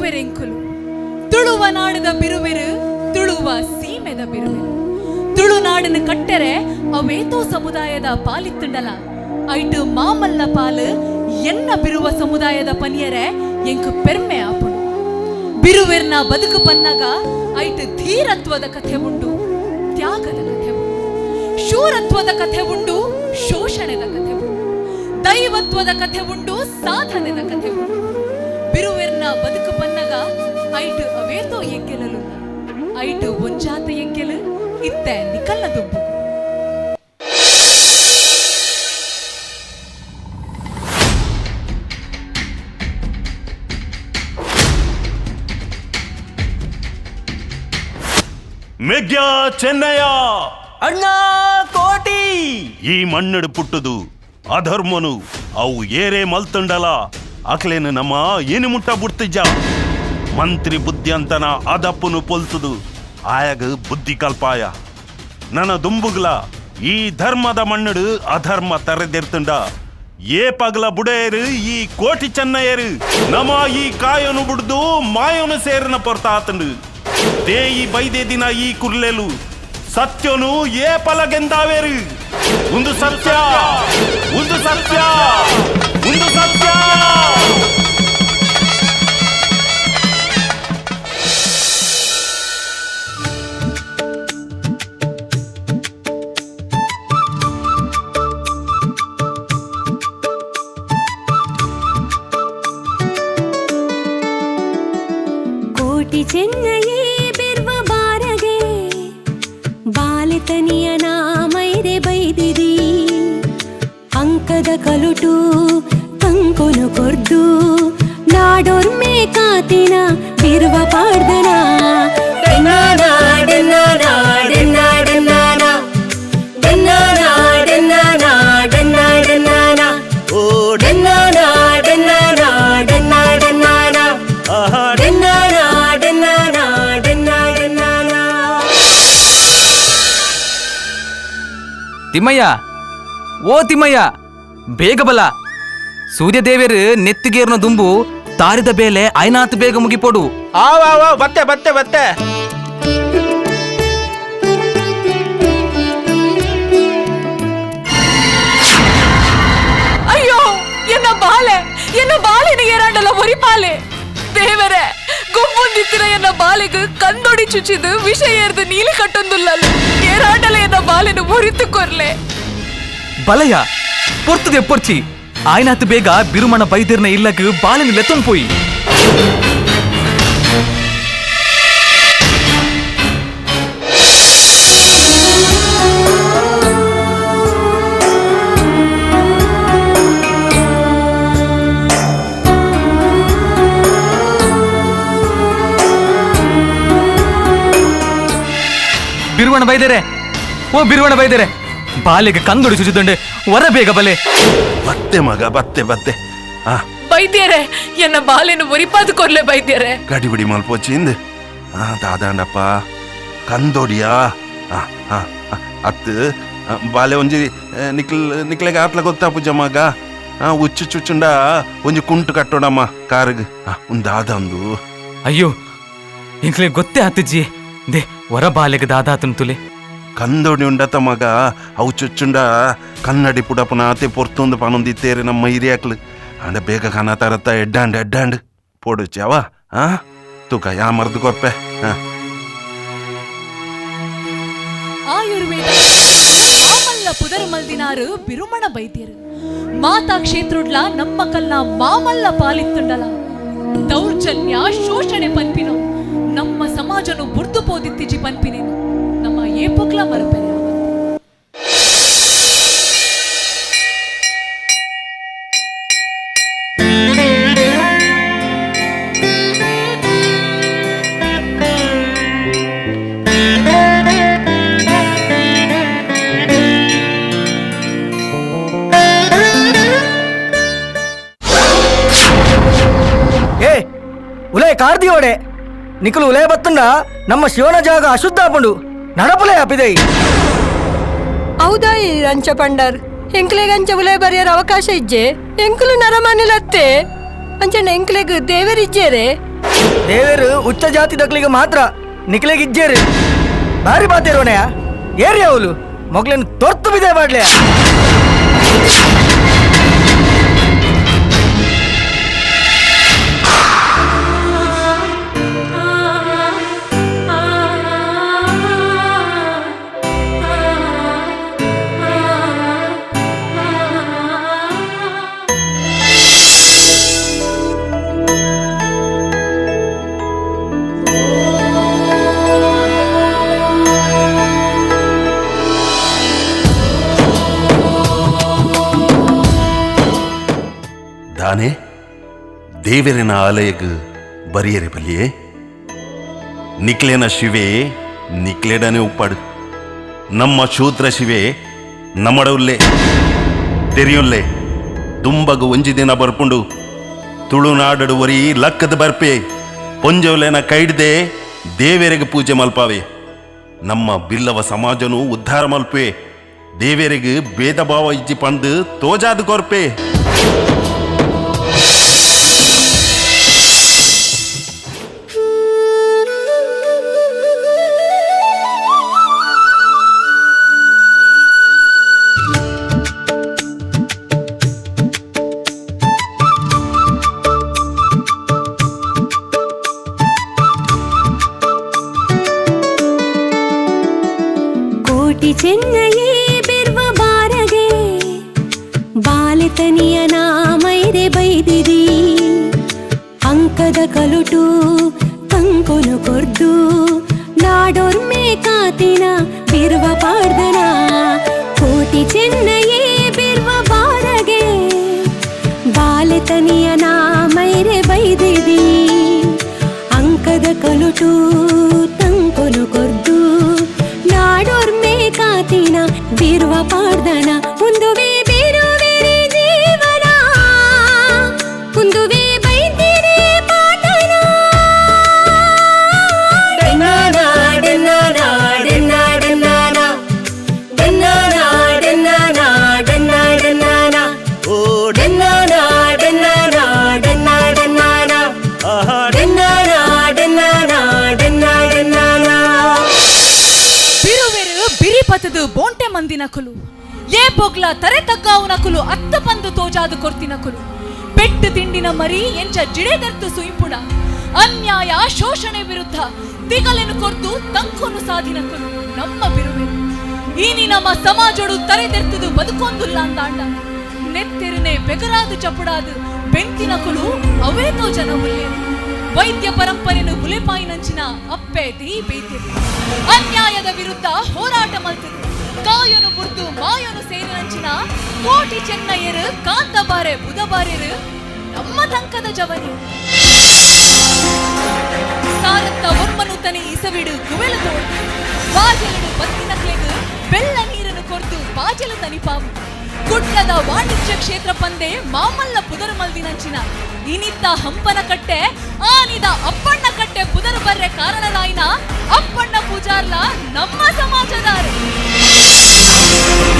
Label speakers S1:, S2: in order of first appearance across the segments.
S1: ಬಿರುವೆರೆಂಕುಲು ತುಳುವ ನಾಡದ ಬಿರುವೆರು ತುಳುವ ಸೀಮೆದ ಬಿರುವೆರು ತುಳುನಾಡಿನ ಕಟ್ಟೆರೆ ಅವೇತೋ ಸಮುದಾಯದ ಪಾಲಿತ್ತುಂಡಲ ಐಟು ಮಾಮಲ್ಲ ಪಾಲು ಎನ್ನ ಬಿರುವ ಸಮುದಾಯದ ಪನಿಯರೆ ಎಂಕು ಪೆರ್ಮೆ ಆಪುಡು ಬಿರುವೆರ್ನ ಬದುಕು ಪನ್ನಗ ಐಟು ಧೀರತ್ವದ ಕಥೆ ಉಂಡು ತ್ಯಾಗದ ಕಥೆ ಉಂಡು ಶೂರತ್ವದ ಕಥೆ ಉಂಡು ಶೋಷಣೆದ ಕಥೆ ಉಂಡು ದೈವತ್ವದ ಕಥೆ ಉಂಡು ಸಾಧನೆದ ಕಥೆ ಉಂಡು ಬಿರುವೆರ್ನ ಬದುಕು ಪನ್ನಗ ಐಟು ಅವೇತೋ ಎಗ್ಗೆಲಲು ಐಟು ಒಂಜಾತ ಎಗ್ಗೆಲು ಇತ್ತೆ ನಿಕಲ್ನ ದುಬ್ಬು
S2: ಮೆಗ್ಯ ಚೆನ್ನಯ್ಯ
S3: ಅಣ್ಣ ಕೋಟಿ
S2: ಈ ಮಣ್ಣಡು ಪುಟ್ಟದು ಅಧರ್ಮನು ಅವು ಏರೇ ಮಲ್ತುಂಡಲ ಅಕ್ಲೇನು ನಮ್ಮ ಏನು ಮುಟ್ಟ ಬುಡ್ತಿಜ್ಜ ಮಂತ್ರಿ ಬುದ್ಧಿ ಅಂತನ ಅದಪ್ಪನು ಪೊಲ್ತುದು ಆಯಾಗ ಬುದ್ಧಿ ಕಲ್ಪಾಯ ನನ್ನ ದುಂಬುಗ್ಲ ಈ ಧರ್ಮದ ಮಣ್ಣಡು ಅಧರ್ಮ ತರೆದಿರ್ತುಂಡ ಏ ಪಗಲ ಬುಡೇರು ಈ ಕೋಟಿ ಚೆನ್ನಯ್ಯರು ನಮ್ಮ ಈ ಕಾಯನು ಬುಡ್ದು ಮಾಯನು ಸೇರಿನ ಪೊರ್ತಾತಂಡು ದೇಯಿ ಬೈದೆ ದಿನ ಈ ಕುರ್ಲೆಲು ಸತ್ಯನು ಏ ಪಲಗೆಂದಾವೇರು ಒಂದು ಸತ್ಯ ಒಂದು ಸತ್ಯ ಒಂದು ಸತ್ಯ
S4: ಕೋಟಿ ಚೆನ್ನಯೇ ಬೆರ್ವ ಬಾರಗೆ ಬಾಲೆತನಿಯನ ಮೈರೆ ಬೈದಿದಿ ಅಂಕದ ಕಲುಟು ಕಂಕೊನು ಕೊರ್ದು ನಾಡೊರ್ಮೆ ಕಾತಿನ ಬಿರುವ ಪಾಡ್ದನ
S3: ತಿಮ್ಮಯ್ಯ ಓ ತಿಮ್ಮಯ್ಯ ಬೇಗ ಬಲ ಸೂರ್ಯದೇವರು ನೆತ್ತಿಗೇರ್ನ ದುಂಬು ತಾರಿದ ಬೇಲೆ ಐನಾತ್ ಬೇಗ ಮುಗಿಪೋಡು
S5: ಬತ್ತೆ ಬತ್ತೆ ಬತ್ತೆ
S1: ಅಯ್ಯೋ ಎನ್ನ ಬಾಲೆನ ಏರಾಂಡಲ ಒರಿಪಾಲೆ ದೇವರೇ ಗುಂಬುಂದಿತ್ತಿನ ಎನ್ನ ಬಾಲೆಗೆ ಕಂದೊಡಿ ಚುಚಿದು ವಿಷ ಏರ್ದು ನೀಲಿ ಕಟ್ಟೊಂದುಲ್ಲ ಏರಾಂಡಲ ಎನ್ನ ಬಾಲೆನ ಮುರಿತು ಕೊರ್ಲೆ
S3: ಬಲಯ ಪೊರ್ತದೆ ಪೊರ್ಚಿ ಆಯ್ನಾತ್ ಬೇಗ ಬಿರುಮಣ ಬೈದಿರ್ನ ಇಲ್ಲಗ್ ಬಾಲೆನ ಲೆತ್ತೊಂದು ಪೋಯಿ ಬಿರುವಣ ಬೈದೇರೆ ಓ ಬಿರುವಣ ಬೈದೇರೆ ಬಾಲೆಗೆ ಕಂದೊಡಿ ಚುಚಿದಂಡೆ ಹೊರ ಬೇಗ ಬಲೆ
S2: ಬತ್ತೆ ಮಗ ಬತ್ತೆ ಬತ್ತೆ
S1: ಬೈದ್ಯರೆ ಎನ್ನ ಬಾಲೆನ ಒರಿಪಾದು ಕೊರ್ಲೆ ಬೈದ್ಯರೆ
S2: ಗಡಿಬಿಡಿ ಮಲ್ಪೋಚಿಂದ ದಾದಾಂಡಪ್ಪ ಕಂದೋಡಿಯಾ ಅತ್ತು ಬಾಲೆ ಒಂಜಿ ನಿಕ್ಲೆಗೆ ಆತ್ಲ ಗೊತ್ತಾ ಪೂಜ ಮಗ ಉಚ್ಚು ಚುಚ್ಚುಂಡ ಒಂಜಿ ಕುಂಟು ಕಟ್ಟೋಡಮ್ಮ ಕಾರಿಗೆ ಒಂದು ದಾದ ಒಂದು
S3: ಅಯ್ಯೋ ಇಂಕ್ಲೆ ಗೊತ್ತೇ ಆತಜ್ಜಿ ದೇ ಹೊರ ಬಾಲೆಗೆ ದಾದಾತನ್ ತುಲೆ
S2: ಕಂದೋಡಿ ಉಂಡತ ಮಗ ಅವು ಚುಚ್ಚುಂಡ ಕನ್ನಡಿ ಪುಡಪನ ಆತೆ ಪೊರ್ತೊಂದು ಪನೊಂದಿತ್ತೇರೆ ನಮ್ಮ ಹಿರಿಯಾಕ್ಲು ಅಂಡ ಬೇಗ ಕನ ತರತ್ತ ಎಡ್ಡಾಂಡ್ ಪೋಡುಚ್ಚಿ ಅವ ತೂಕ ಯಾ ಮರ್ದು ಕೊರ್ಪೆ
S1: ಆಯುರ್ವೇದ ಮಾಮಲ್ಲ ಪುದರ್ ಮಲ್ದಿನಾರು ಬಿರುಮಣ ಬೈದ್ಯರು ಮಾತಾ ಕ್ಷೇತ್ರುಡ್ಲ ನಮ್ಮ ಕಲ್ನ ಮಾಮಲ್ಲ ಪಾಲಿತ್ತುಂಡಲ ದೌರ್ಜನ್ಯ ಶೋಷಣೆ ಪನ್ಪಿನೋ ನಮ್ಮ ಸಮಾಜನು ಬುರ್ದು ಪೋದಿತ್ತಿಜಿ ಪನ್ಪಿನೇನು ನಮ್ಮ ಏಪುಕ್ಲ ಮರಪೆರೆ
S5: ಉಲೇ ಕಾರ್ದಿಯೋಡೆ ನಿಕಲು ಉಲೇ ಬತ್ತಂಡ ನಮ್ಮ ಶಿವನ ಜಾಗ ಅಶುದ್ಧ ಪಂಡು ನಡಪುಲೆ ಅಪಿದೈ
S6: ಹೌದಾ ಈ ರಂಚ ಪಂಡರ್ ಎಂಕ್ಲೆಗ್ ಅಂಚ ಉಲೇ ಬರೆಯರ ಅವಕಾಶ ಇಜ್ಜೆ ಎಂಕುಲು ನರಮನಿಲತ್ತೆ ಅಂಚನ ಎಂಕ್ಲೆಗ್ ದೇವರಿಜ್ಜೇರೆ
S5: ದೇವರು ಉಚ್ಚ ಜಾತಿ ದಕ್ಲಿಗೆ ಮಾತ್ರ ನಿಕ್ಲೆಗೆ ಇಜ್ಜೇರು ಬಾರಿ ಬಾತೇರೋಣೆಯ ಏರಿ ಅವಳು ಮೊಗ್ಲನ್ನು ತೊರ್ತು ಬಿದೆ ಮಾಡ್ಲೆ
S2: ದಾನೆ ದೇವರಿನ ಆಲಯಗ ಬರಿಯರೆ ಬಲಿಯೇ ನಿಕ್ಲೇನ ಶಿವೆ ನಿಕ್ಲೇಡನೆ ಉಪ್ಪಾಡು ನಮ್ಮ ಶೂದ್ರ ಶಿವೆ ನಮ್ಮಡವುಲ್ಲೇ ತೆರೆಯುಲ್ಲೇ ದುಂಬಗ ಒಂಜಿ ದಿನ ಬರ್ಪುಂಡು ತುಳುನಾಡಡು ಒರಿ ಲಕ್ಕದ ಬರ್ಪೆ ಪೊಂಜವಲೆನ ಕೈಡ್ದೆ ದೇವರಿಗೆ ಪೂಜೆ ಮಲ್ಪಾವೆ ನಮ್ಮ ಬಿಲ್ಲವ ಸಮಾಜನು ಉದ್ಧಾರ ಮಲ್ಪೆ ದೇವರಿಗೆ ಭೇದ ಭಾವ ಇಜ್ಜಿ ಪಂದು ತೋಜಾದ ಕೊರ್ಪೆ
S4: ಕೋಟಿ ಚೆನ್ನಯೇ ಬೆರ್ವ ಬಾರಗೆ ಬಾಲೆತನಿಯ ನಾಮೈರೆ ಬೈದಿರಿ ಅಂಕದ ಕಲುಟು ಕಂಕೊನು ಕೊರ್ದು ನಾಡೊರ್ಮೆ ಕಾತಿನ ಬಿರ್ವ ಪಾಡ್ದನ ಕೋಟಿ ಚೆನ್ನಯೇ ಬೆರ್ವ ಬಾರಗೆ ಬಾಲೆತನಿಯ ನಾಮೈರೆ ಬೈದಿರಿ ಅಂಕದ ಕಲುಟು ತಂಕೊನು ಕೊರ್ದು ನಾಡೋರ್ಮೆ ಕಾತಿನ ಬಿರುವ ಪಾಡ್ದನ ಮುಂದುವೆ ಬೇರುವೆರೆ ಜೀವನ ಮುಂದುವೆ ಬೈದಿರೆ ಪಾಠನ ಡೆನ್ನಾನ ಡೆನ್ನಾನ ಡೆನ್ನಾನ ಡೆನ್ನಾನ ಡೆನ್ನಾನ ಡೆನ್ನಾನ ಡೆನ್ನಾನ ಓ ಡೆನ್ನಾನ ಡೆನ್ನಾನ ಡೆನ್ನಾನ ಡೆನ್ನಾನ ಡೆನ್ನಾನ ಡೆನ್ನಾನ ಡೆನ್ನಾನ ಡೆನ್ನಾನ
S1: ಬಿರುವೆರು ಬಿರಿಪತದು ಬೋಂಟೆ ಮಂದಿನ ಕುಲು ಏ ಪೊಗ್ಲ ತರೆ ತಗ್ಗಾವುನ ಕುಲು ಅತ್ತ ಪಂದು ತೋಜಾದು ಕೊರ್ತಿನ ಕುಲು ಪೆಟ್ಟು ತಿಂಡಿನ ಮರಿ ಎಂಚ ಜಿಡೆದರ್ತು ಸುಯಿಂಪುಡ ಅನ್ಯಾಯ ಶೋಷಣೆ ವಿರುದ್ಧ ತಿಗಲೆನು ಕೊರ್ತು ತಂಕೊನು ಸಾಧಿನ ಕುಲು ನಮ್ಮ ಬಿರುವೆರು ಈನಿ ನಮ್ಮ ಸಮಾಜೋಡು ತರೆದೆರ್ತದು ಬದುಕೊಂದುಲ್ಲ ಅಂದಾಂಡ ನೆತ್ತೆರನೆ ಬೆಗರಾದು ಚಪುಡಾದು ಬೆಂತಿನ ಕುಲು ಅವೇತೋ ಜನ ಉಲ್ಲೇರು ವೈದ್ಯ ಪರಂಪರೆನು ಬುಲೆಪಾಯಿನಂಚಿನ ಅಪ್ಪೆ ದಿ ಬೇತಿರು ಅನ್ಯಾಯದ ವಿರುದ್ಧ ಹೋರಾಟ ಮಲ್ತರು ಕಾಯನು ಬುರ್ದು ಮಾಯನು ಸೇರಿನಂಚಿನ ಕೋಟಿ ಚೆನ್ನಯ್ಯರು ಕಾಂತಬಾರೆ ಬುಧಬಾರ್ಯರು ನಮ್ಮ ತಂಕದ ಜವನಿ ಸಾರತ್ತ ಒರ್ಮನುತನೆ ಇಸವಿಡು ಗುವೆಲ ತೋಡು ಬಾಜೆಲಡು ಬತ್ತಿನಕ್ಲೆಗು ಬೆಳ್ಳ ನೀರನ್ನು ಕೊರ್ದು ಬಾಜೆಲು ತನಿಪಾವು ಗುಡ್ಡದ ವಾಣಿಜ್ಯ ಕ್ಷೇತ್ರ ಪಂದೆ ಮಾಮಲ್ಲ ಪುದರು ಮಲ್ದಿನಂಚಿನ ಇನಿತ್ತ ಹಂಪನ ಕಟ್ಟೆ ಆನಿದ ಅಪ್ಪಣ್ಣ ಕಟ್ಟೆ ಪುದರು ಬರ್ರೆ ಕಾರಣದಾಯಿನ ಅಪ್ಪಣ್ಣ ಪೂಜಾರ್ಲ ನಮ್ಮ ಸಮಾಜದಾರೆ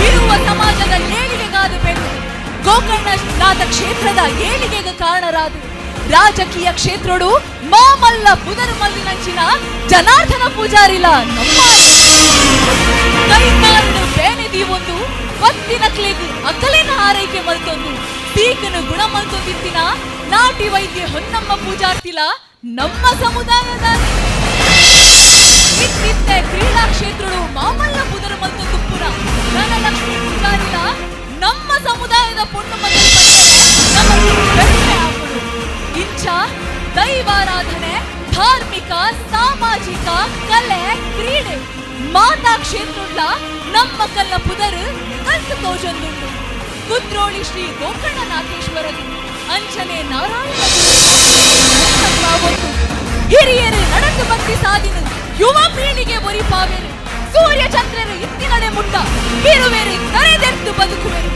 S1: ಇರುವ ಸಮಾಜದ ಏಳಿಗೆಗಾದ ಬೆನ್ನು ಗೋಕರ್ಣನಾದ ಕ್ಷೇತ್ರದ ಏಳಿಗೆಗೆ ಕಾರಣರಾದು ರಾಜಕೀಯ ಕ್ಷೇತ್ರಡು ಮಾಮಲ್ಲ ಪುದರು ಮಲ್ದಿನಂಚಿನ ಜನಾರ್ದನ ಪೂಜಾರಿಲ ನಮ್ಮ ಕೈಕಾರನು ಬೇನೆದಿ ಒಂದು ಒತ್ತಿನಕ್ಲೆಗು ಅಕಲಿನ ಆರೈಕೆ ಮಲ್ತೊಂದು ತೀಕನು ಗುಣ ಮಲ್ತೊಂದಿತ್ತಿನ ನಾಟಿ ವೈದ್ಯ ಹೊನ್ನಮ್ಮ ಪೂಜಾರ್ತಿಲ ನಮ್ಮ ಸಮುದಾಯದ ಇತ್ತಿತ್ತೆ ಕ್ರೀಡಾ ಕ್ಷೇತ್ರಡು ಮಾಮಲ್ಲ ಪುದರು ಮಲ್ತೊಂದು ಪುರ ಧನಲಕ್ಷ್ಮಿ ಪೂಜಾರಿಲ ನಮ್ಮ ಸಮುದಾಯದ ಪುಣ್ಯ ಇಂಚ ದೈವಾರಾಧನೆ ಧಾರ್ಮಿಕ ಸಾಮಾಜಿಕ ಕಲೆ ಕ್ರೀಡೆ ಮಾತಾ ಕ್ಷೇತ್ರಡ್ಲ ನಮ್ಮ ಕಲ್ಲ ಪುದರು ಕಲ್ತು ತೋಜೊಂದುಂಡು ಕುದ್ರೋಳಿ ಶ್ರೀ ಗೋಕರ್ಣನಾಥೇಶ್ವರರು ಅಂಚನೆ ನಾರಾಯಣ ಹಿರಿಯರು ನಡೆದು ಭಕ್ತಿ ಸಾಧಿನು ಯುವ ಪೀಳಿಗೆ ಒರಿಪಾವೆರು ಸೂರ್ಯ ಚಂದ್ರರು ಇತ್ತಿನಡೆ ಮುಟ್ಟ ಬಿರುವೆರು ತಲೆದೆತ್ತು ಬದುಕುವೆರು